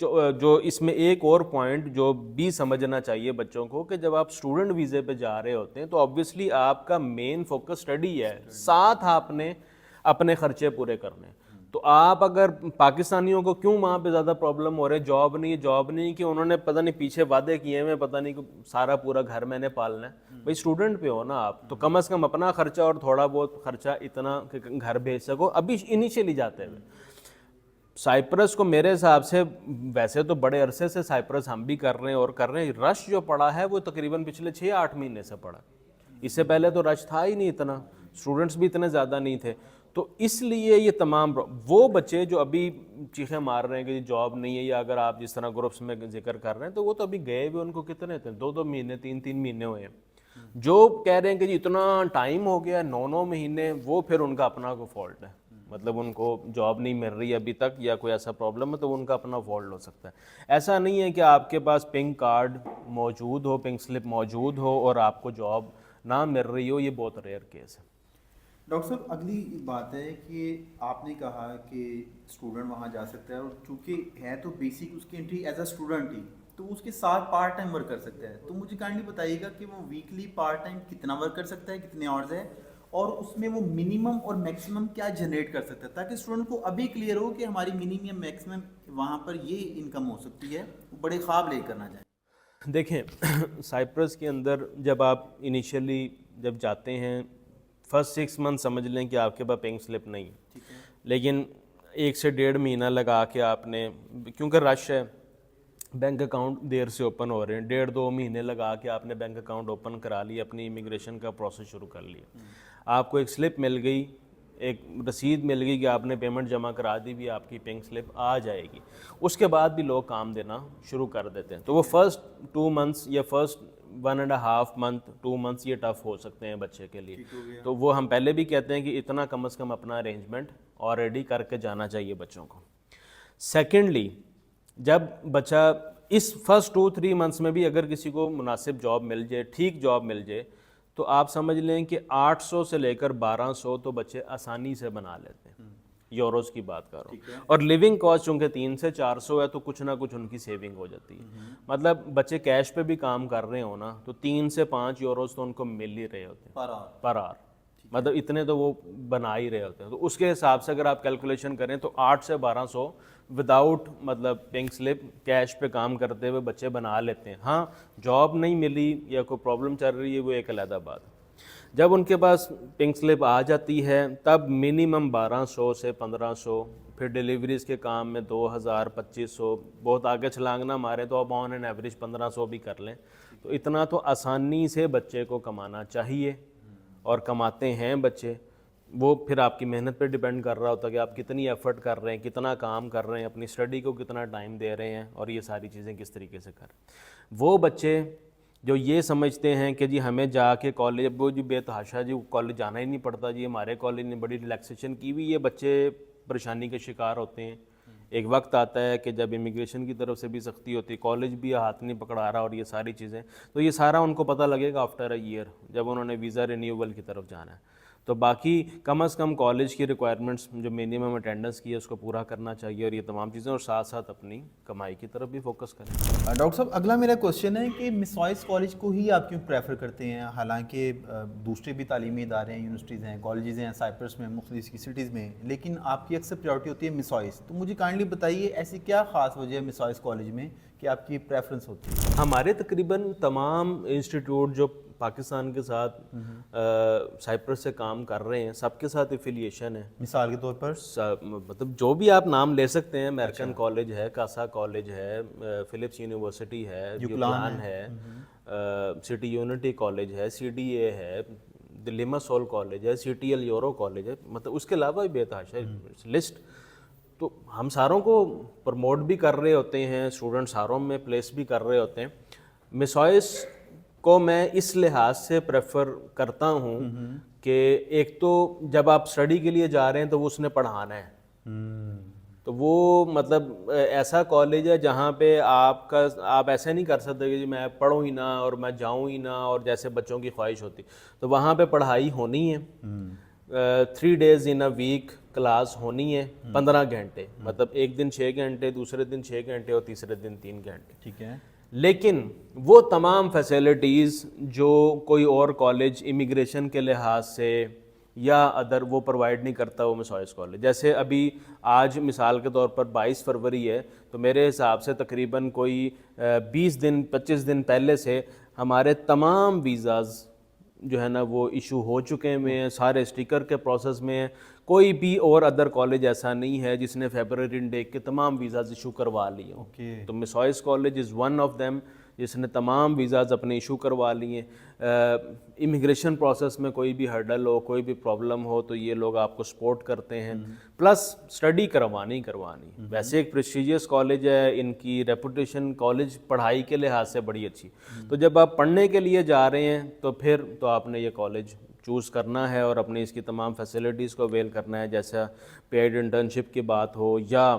جو اس میں ایک اور پوائنٹ جو بھی سمجھنا چاہیے بچوں کو کہ جب آپ اسٹوڈنٹ ویزے پہ جا رہے ہوتے ہیں تو آبویسلی آپ کا مین فوکس اسٹڈی ہے، ساتھ آپ نے اپنے خرچے پورے کرنے. تو آپ اگر پاکستانیوں کو کیوں وہاں پہ زیادہ پرابلم ہو رہے ہیں، جاب نہیں کہ انہوں نے پتہ نہیں پیچھے وعدے کیے ہیں، پتہ نہیں کہ سارا پورا گھر میں نے پالنا ہے. بھائی اسٹوڈنٹ پہ ہو نا آپ، تو کم از کم اپنا خرچہ اور تھوڑا بہت خرچہ اتنا کہ گھر بھیج سکو ابھی انیشیلی جاتے ہوئے. سائپرس کو میرے حساب سے ویسے تو بڑے عرصے سے سائپرس ہم بھی کر رہے ہیں اور کر رہے ہیں، رش جو پڑا ہے وہ تقریباً پچھلے 6-8 مہینے سے پڑا. اس سے پہلے تو رش تھا ہی نہیں اتنا، اسٹوڈنٹس بھی اتنے زیادہ نہیں تھے. تو اس لیے یہ تمام وہ بچے جو ابھی چیخیں مار رہے ہیں کہ جاب نہیں ہے، یا اگر آپ جس طرح گروپس میں ذکر کر رہے ہیں تو وہ تو ابھی گئے ہوئے ان کو کتنے تھے، 2 مہینے 3 مہینے ہوئے ہیں. جو کہہ رہے ہیں کہ جی اتنا ٹائم ہو گیا 9 مہینے، وہ پھر ان کا اپنا کوئی فالٹ ہے. مطلب ان کو جاب نہیں مل رہی ابھی تک یا کوئی ایسا پرابلم ہے تو ان کا اپنا فالٹ ہو سکتا ہے. ایسا نہیں ہے کہ آپ کے پاس پنک کارڈ موجود ہو، پنک سلپ موجود ہو اور آپ کو جاب نہ مل رہی ہو، یہ بہت ریئر کیس ہے. ڈاکٹر صاحب اگلی بات ہے کہ آپ نے کہا کہ اسٹوڈنٹ وہاں جا سکتا ہے اور چونکہ ہے تو بیسک اس کی انٹری ایز اے اسٹوڈنٹ ہی، تو اس کے ساتھ پارٹ ٹائم ورک کر سکتا ہے. تو مجھے کائنڈلی بتائیے گا کہ وہ ویکلی پارٹ ٹائم کتنا ورک کر سکتا ہے، کتنے آورز ہے، اور اس میں وہ منیمم اور میکسیمم کیا جنریٹ کر سکتا ہے، تاکہ اسٹوڈنٹ کو ابھی کلیئر ہو کہ ہماری منیمم یا میکسیمم وہاں پر یہ انکم ہو سکتی ہے، وہ بڑے خواب لے کرنا چاہیں. دیکھیں سائپرس کے اندر جب آپ انیشیلی جب جاتے ہیں، فرسٹ 6 منتھ سمجھ لیں کہ آپ کے پاس پنک سلپ نہیں، لیکن 1 سے 1.5 مہینہ لگا کے آپ نے، کیونکہ رش ہے، بینک اکاؤنٹ دیر سے اوپن ہو رہے ہیں، 1.5-2 مہینے لگا کے آپ نے بینک اکاؤنٹ اوپن کرا لی، اپنی امیگریشن کا پروسیس شروع کر لیا. آپ کو ایک سلپ مل گئی، ایک رسید مل گئی کہ آپ نے پیمنٹ جمع کرا دی، بھی آپ کی پنک سلپ آ جائے گی. اس کے بعد بھی لوگ کام دینا شروع کر دیتے ہیں. تو وہ فرسٹ 2 منتھس یا فرسٹ 1.5 منتھ 2 منتھس یہ ٹف ہو سکتے ہیں بچے کے لیے. تو وہ ہم پہلے بھی کہتے ہیں کہ اتنا کم از کم اپنا ارینجمنٹ آلریڈی کر کے جانا چاہیے بچوں کو. سیکنڈلی، جب بچہ اس فرسٹ 2-3 منتھس میں بھی اگر کسی کو مناسب جاب مل جائے، ٹھیک جاب مل جائے، تو آپ سمجھ لیں کہ 800 سے لے کر 1200 تو بچے آسانی سے بنا لیتے ہیں. یوروز کی بات کر رہا ہوں. اور لیونگ کاسٹ چونکہ 300 سے 400 ہے تو کچھ نہ کچھ ان کی سیونگ ہو جاتی ہے. مطلب بچے کیش پہ بھی کام کر رہے ہوں نا تو 3 سے 5 یوروز تو ان کو مل ہی رہے ہوتے ہیں پر آر. مطلب اتنے تو وہ بنا ہی رہے ہوتے ہیں. تو اس کے حساب سے اگر آپ کیلکولیشن کریں تو 8 سے 1200 وداؤٹ مطلب پنک سلپ کیش پہ کام کرتے ہوئے بچے بنا لیتے ہیں. ہاں جاب نہیں ملی یا کوئی پرابلم چل رہی ہے وہ ایک علیحدہ بات. جب ان کے پاس پنک سلپ آ جاتی ہے تب منیمم 1200 سے 1500، پھر ڈیلیوریز کے کام میں 2000 2500، بہت آگے چھلانگ نہ مارے تو اب آن این ایوریج 1500 بھی کر لیں. تو اتنا تو آسانی سے بچے کو کمانا چاہیے اور کماتے ہیں بچے. وہ پھر آپ کی محنت پہ ڈیپینڈ کر رہا ہوتا ہے کہ آپ کتنی ایفرٹ کر رہے ہیں، کتنا کام کر رہے ہیں، اپنی اسٹڈی کو کتنا ٹائم دے رہے ہیں اور یہ ساری چیزیں کس طریقے سے کر رہے ہیں. وہ بچے جو یہ سمجھتے ہیں کہ جی ہمیں جا کے کالج، وہ جو بے تحاشا جی کالج جانا ہی نہیں پڑتا، جی ہمارے کالج نے بڑی ریلیکسیشن کی ہوئی، یہ بچے پریشانی کے شکار ہوتے ہیں. ایک وقت آتا ہے کہ جب امیگریشن کی طرف سے بھی سختی ہوتی ہے، کالج بھی ہاتھ نہیں پکڑا رہا اور یہ ساری چیزیں، تو یہ سارا ان کو پتہ لگے گا آفٹر اے ایئر جب انہوں نے ویزا رینیوول کی طرف جانا ہے. تو باقی کم از کم کالج کی ریکوائرمنٹس جو منیمم اٹینڈنس کی ہے اس کو پورا کرنا چاہیے اور یہ تمام چیزیں، اور ساتھ ساتھ اپنی کمائی کی طرف بھی فوکس کریں. ڈاکٹر صاحب اگلا میرا کوشچن ہے کہ مسوائس کالج کو ہی آپ کیوں پریفر کرتے ہیں، حالانکہ دوسرے بھی تعلیمی ادارے ہیں، یونیورسٹیز ہیں، کالجز ہیں سائپرس میں، مختلف سٹیز میں، لیکن آپ کی اکثر پریورٹی ہوتی ہے مسوائس. تو مجھے کائنڈلی بتائیے ایسی کیا خاص وجہ ہے مسوائس کالج میں کہ آپ کی پریفرنس ہوتی ہے؟ ہمارے تقریباً تمام انسٹیٹیوٹ جو پاکستان کے ساتھ سائپرس سے کام کر رہے ہیں سب کے ساتھ ایفیلیشن ہے. مثال کے طور پر مطلب جو بھی آپ نام لے سکتے ہیں، امریکن کالج ہے، کاسا کالج ہے، فلپس یونیورسٹی ہے، یوکلان ہے، سٹی یونٹی کالج ہے، سی ڈی اے ہے، لماسول کالج ہے، C T L Euro college ہے. مطلب اس کے علاوہ بھی بے تحاشا لسٹ. تو ہم ساروں کو پروموٹ بھی کر رہے ہوتے ہیں، اسٹوڈنٹ ساروں میں پلیس بھی کر رہے ہوتے ہیں. مسوائس کو میں اس لحاظ سے پریفر کرتا ہوں کہ ایک تو جب آپ اسٹڈی کے لیے جا رہے ہیں تو وہ اس نے پڑھانا ہے. تو وہ مطلب ایسا کالج ہے جہاں پہ آپ ایسے نہیں کر سکتے کہ جی میں پڑھوں ہی نہ اور میں جاؤں ہی نہ، اور جیسے بچوں کی خواہش ہوتی. تو وہاں پہ پڑھائی ہونی ہے. 3 days in a week class ہونی ہے 15 گھنٹے, مطلب ایک دن 6 گھنٹے, دوسرے دن 6 گھنٹے اور تیسرے دن 3 گھنٹے. ٹھیک ہے. لیکن وہ تمام فیسلٹیز جو کوئی اور کالج امیگریشن کے لحاظ سے یا ادر وہ پرووائڈ نہیں کرتا وہ مسوائس کالج. جیسے ابھی آج مثال کے طور پر 22 فروری ہے, تو میرے حساب سے تقریباً کوئی 20 دن 25 دن پہلے سے ہمارے تمام ویزاز جو ہے نا وہ ایشو ہو چکے ہیں, سارے اسٹیکر کے پروسیس میں ہیں. کوئی بھی اور ادر کالج ایسا نہیں ہے جس نے فیبرری انٹیک کے تمام ویزاز ایشو کروا لیے ہوں. تو مسوائس college is one of them جس نے تمام ویزاز اپنے ایشو کروا لیے. امیگریشن پروسیس میں کوئی بھی ہرڈل ہو, کوئی بھی پرابلم ہو, تو یہ لوگ آپ کو سپورٹ کرتے ہیں. پلس اسٹڈی کروانی. ویسے ایک پریسٹیجیس کالج ہے, ان کی ریپوٹیشن کالج پڑھائی کے لحاظ سے بڑی اچھی. تو جب آپ پڑھنے کے لیے جا رہے ہیں تو پھر تو آپ نے یہ کالج چوز کرنا ہے اور اپنی اس کی تمام فیسلٹیز کو اویل کرنا ہے. جیسا پیڈ انٹرنشپ کی بات ہو یا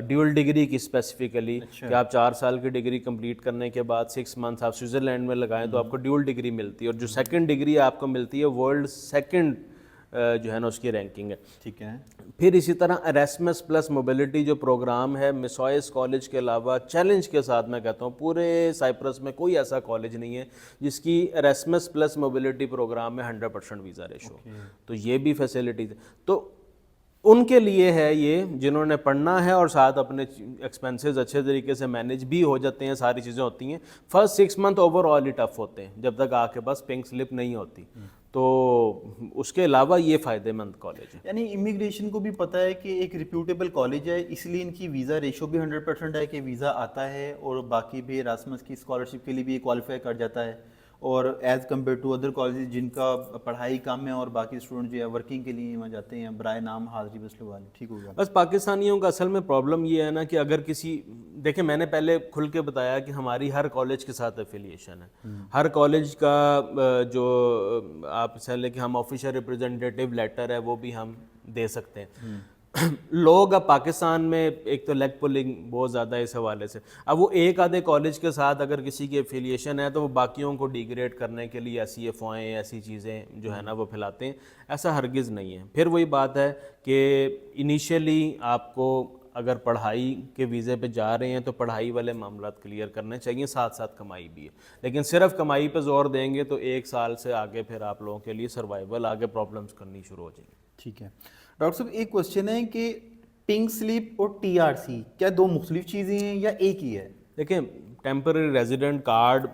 ڈیول ڈگری کی اسپیسیفکلی کہ آپ 4 سال کی ڈگری کمپلیٹ کرنے کے بعد 6 months آپ سوئٹزرلینڈ میں لگائیں تو آپ کو ڈیول ڈگری ملتی ہے, اور جو سیکنڈ ڈگری آپ کو ملتی ہے ورلڈ سیکنڈ جو ہے نا اس کی رینکنگ ہے. ٹھیک ہے. پھر اسی طرح اریسمس پلس موبلٹی جو پروگرام ہے مسوائس کالج کے علاوہ چیلنج کے ساتھ میں کہتا ہوں پورے سائپرس میں کوئی ایسا کالج نہیں ہے جس کی اریسمس پلس موبلٹی پروگرام میں 100% ویزا ریشو. تو یہ بھی فیسلٹیز ہے. تو ان کے لیے ہے یہ جنہوں نے پڑھنا ہے اور ساتھ اپنے ایکسپینسز اچھے طریقے سے مینیج بھی ہو جاتے ہیں, ساری چیزیں ہوتی ہیں. فرسٹ 6 month اوور آل ہی ٹف ہوتے ہیں جب تک آ کے بس پنک سلپ نہیں ہوتی. تو اس کے علاوہ یہ فائدہ مند کالج ہے. یعنی امیگریشن کو بھی پتہ ہے کہ ایک ریپیوٹیبل کالج ہے, اس لیے ان کی ویزا ریشو بھی 100% ہے کہ ویزا آتا ہے, اور باقی بھی راسمس کی اسکالرشپ کے لیے بھی کوالیفائی کر جاتا ہے. اور as compare to other colleges جن کا پڑھائی کم ہے اور باقی اسٹوڈنٹ جو ہے ورکنگ کے لیے وہاں جاتے ہیں برائے نام حاضری بس لگوا لیں. ٹھیک ہوگا. بس پاکستانیوں کا اصل میں پرابلم یہ ہے نا کہ اگر کسی دیکھیں میں نے پہلے کھل کے بتایا کہ ہماری ہر کالج کے ساتھ افیلیشن ہے. ہر کالج کا جو آپ سے لے کہ ہم آفیشیل ریپرزینٹیٹیو لیٹر ہے وہ بھی ہم دے سکتے ہیں. لوگ اب پاکستان میں ایک تو لیگ پولنگ بہت زیادہ ہے اس حوالے سے. اب وہ ایک آدھے کالج کے ساتھ اگر کسی کی افیلیشن ہے تو وہ باقیوں کو ڈیگریڈ کرنے کے لیے ایسی افواہیں ایسی چیزیں جو ہے نا وہ پھیلاتے ہیں. ایسا ہرگز نہیں ہے. پھر وہی بات ہے کہ انیشیلی آپ کو اگر پڑھائی کے ویزے پہ جا رہے ہیں تو پڑھائی والے معاملات کلیئر کرنے چاہیے, ساتھ ساتھ کمائی بھی ہے. لیکن صرف کمائی پہ زور دیں گے تو 1 سال سے آگے پھر آپ لوگوں کے لیے سروائیول آگے پرابلمس کرنی شروع ہو جائیں گی. ٹھیک ہے. ڈاکٹر صاحب ایک کوشچن ہے کہ پنک سلپ اور ٹی آر سی کیا 2 مختلف چیزیں ہیں یا ایک ہی ہے؟ دیکھیں ٹیمپرری ریزیڈنٹ کارڈ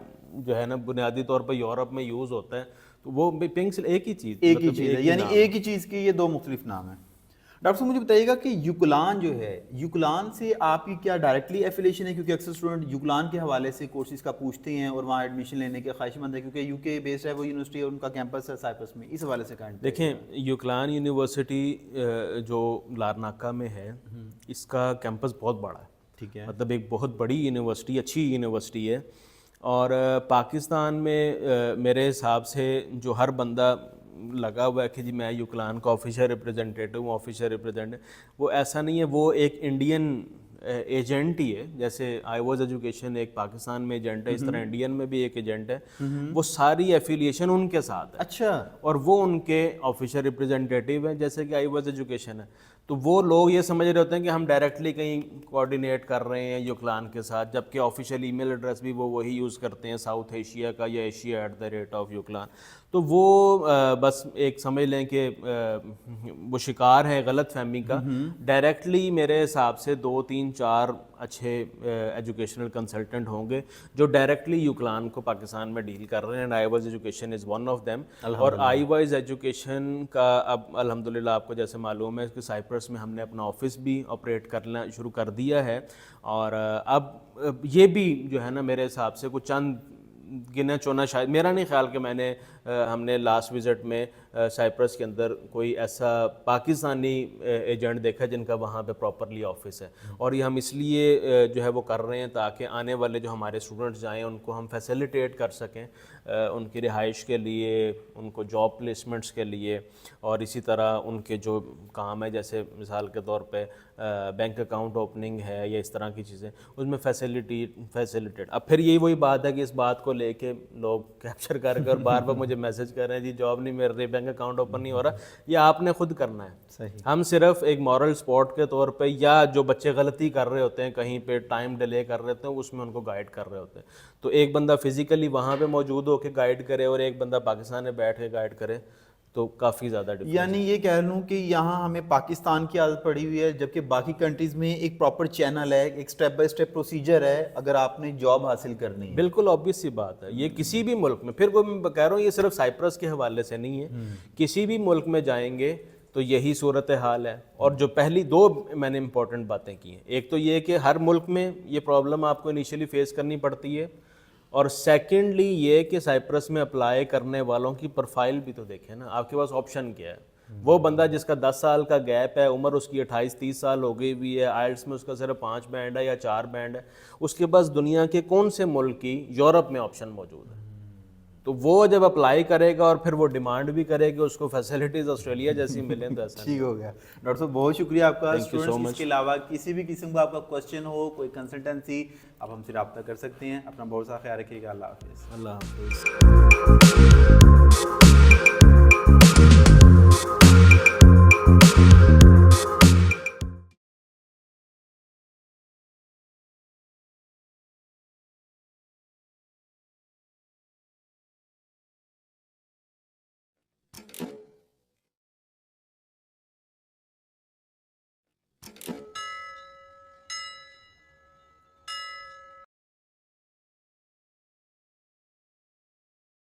جو ہے نا بنیادی طور پر یورپ میں یوز ہوتا ہے, تو وہ پنک سلپ ایک ہی چیز ہے, یعنی ایک ہی چیز کے یہ 2 مختلف نام ہیں. ڈاکٹر صاحب مجھے بتائیے گا کہ یوکلان جو ہے, یوکلان سے آپ کی کیا ڈائریکٹلی ایفیلیشن ہے؟ کیونکہ اکثر اسٹوڈنٹ یوکلان کے حوالے سے کورسز کا پوچھتے ہیں اور وہاں ایڈمیشن لینے کے خواہش مند ہے کیونکہ یو کے بیسڈ ہے وہ یونیورسٹی اور ان کا کیمپس ہے سائپرس میں. اس حوالے سے کائنڈ دیکھیں یوکلان یونیورسٹی جو لارناکا میں ہے اس کا کیمپس بہت بڑا ہے. ٹھیک ہے. مطلب ایک بہت بڑی یونیورسٹی, اچھی یونیورسٹی ہے. اور پاکستان میں میرے حساب سے جو ہر بندہ لگا ہوا ہے کہ جی میں یوکلان کا آفیشیل ریپرزینٹیٹیو ہوں, آفیشیل ریپرزینٹیو, وہ ایسا نہیں ہے. وہ ایک انڈین ایجنٹ ہی ہے. جیسے آئی واز ایجوکیشن ایک پاکستان میں ایجنٹ ہے, اس طرح انڈین میں بھی ایک ایجنٹ ہے. وہ ساری ایفیلیشن ان کے ساتھ ہے. اچھا. اور وہ ان کے آفیشیل ریپرزینٹیٹیو ہیں جیسے کہ آئی واز ایجوکیشن ہے. تو وہ لوگ یہ سمجھ رہے ہوتے ہیں کہ ہم ڈائریکٹلی کہیں کوآرڈینیٹ کر رہے ہیں یوکلان کے ساتھ, جبکہ آفیشیل ای میل ایڈریس بھی وہ وہی یوز کرتے ہیں ساؤتھ ایشیا کا یا asia@yuklan. تو وہ بس ایک سمجھ لیں کہ وہ شکار ہے غلط فہمی کا. ڈائریکٹلی میرے حساب سے 2 3 4 اچھے ایجوکیشنل کنسلٹنٹ ہوں گے جو ڈائریکٹلی یوکلان کو پاکستان میں ڈیل کر رہے ہیں, and I wise education is one of them. اور آئی وائز ایجوکیشن کا اب الحمدللہ آپ کو جیسے معلوم ہے کہ سائپرس میں ہم نے اپنا آفس بھی آپریٹ کرنا شروع کر دیا ہے. اور اب یہ بھی جو ہے نا میرے حساب سے کچھ چند گنا چونا, شاید میرا نہیں خیال کہ میں نے ہم نے لاسٹ وزٹ میں سائپرس کے اندر کوئی ایسا پاکستانی ایجنٹ دیکھا جن کا وہاں پہ پراپرلی آفس ہے. اور یہ ہم اس لیے جو ہے وہ کر رہے ہیں تاکہ آنے والے جو ہمارے اسٹوڈنٹس جائیں ان کو ہم فیسیلیٹیٹ کر سکیں, ان کی رہائش کے لیے, ان کو جاب پلیسمنٹس کے لیے, اور اسی طرح ان کے جو کام ہے جیسے مثال کے طور پہ بینک اکاؤنٹ اوپننگ ہے یا اس طرح کی چیزیں, اس میں فیسیلیٹیٹ. اب پھر یہی وہی بات ہے کہ اس بات کو لے کے لوگ کیپچر کر کے اور بار بار مجھے میسج کر رہے ہیں جی جاب نہیں مل رہی, بینک اکاؤنٹ اوپن نہیں ہو رہا, یہ آپ نے خود کرنا ہے. صحیح. ہم صرف ایک مورل سپورٹ کے طور پہ, یا جو بچے غلطی کر رہے ہوتے ہیں کہیں پہ ٹائم ڈیلے کر رہے ہوتے ہیں, اس میں ان کو گائیڈ کر رہے ہوتے ہیں. تو ایک بندہ فزیکلی وہاں پہ موجود ہو کے گائیڈ کرے اور ایک بندہ پاکستان میں بیٹھ کے گائیڈ کرے, تو کافی زیادہ ڈفرینس. یعنی یہ کہہ لوں کہ یہاں ہمیں پاکستان کی عادت پڑی ہوئی ہے, جبکہ باقی کنٹریز میں ایک پراپر چینل ہے, ایک سٹیپ بائی سٹیپ پروسیجر ہے اگر آپ نے جاب حاصل کرنی ہے. بالکل آبویس سی بات ہے, یہ کسی بھی ملک میں, پھر وہ میں کہہ رہا ہوں یہ صرف سائپرس کے حوالے سے نہیں ہے, کسی بھی ملک میں جائیں گے تو یہی صورت حال ہے. اور جو پہلی دو میں نے امپورٹنٹ باتیں کی ہیں, ایک تو یہ کہ ہر ملک میں یہ پرابلم آپ کو انیشیلی فیس کرنی پڑتی ہے, اور سیکنڈلی یہ کہ سائپرس میں اپلائی کرنے والوں کی پروفائل بھی تو دیکھیں نا, آپ کے پاس آپشن کیا ہے. وہ بندہ جس کا 10 سال کا گیپ ہے, عمر اس کی 28-30 سال ہو گئی ہوئی ہے, آئلٹس میں اس کا صرف 5 بینڈ ہے یا 4 بینڈ ہے, اس کے پاس دنیا کے کون سے ملک کی, یورپ میں آپشن موجود ہے. تو وہ جب اپلائی کرے گا اور پھر وہ ڈیمانڈ بھی کرے گا اس کو فیسلٹیز آسٹریلیا جیسی ملیں, تو ایسا ٹھیک ہو گیا. ڈاکٹر صاحب بہت شکریہ آپ کا. Thank you so اسٹوڈنٹس اس much. کے علاوہ کسی بھی قسم کا آپ کا کوشچن ہو, کوئی کنسلٹنسی, آپ ہم سے رابطہ کر سکتے ہیں. اپنا بہت سا خیال رکھیے گا. اللہ حافظ. اللہ حافظ.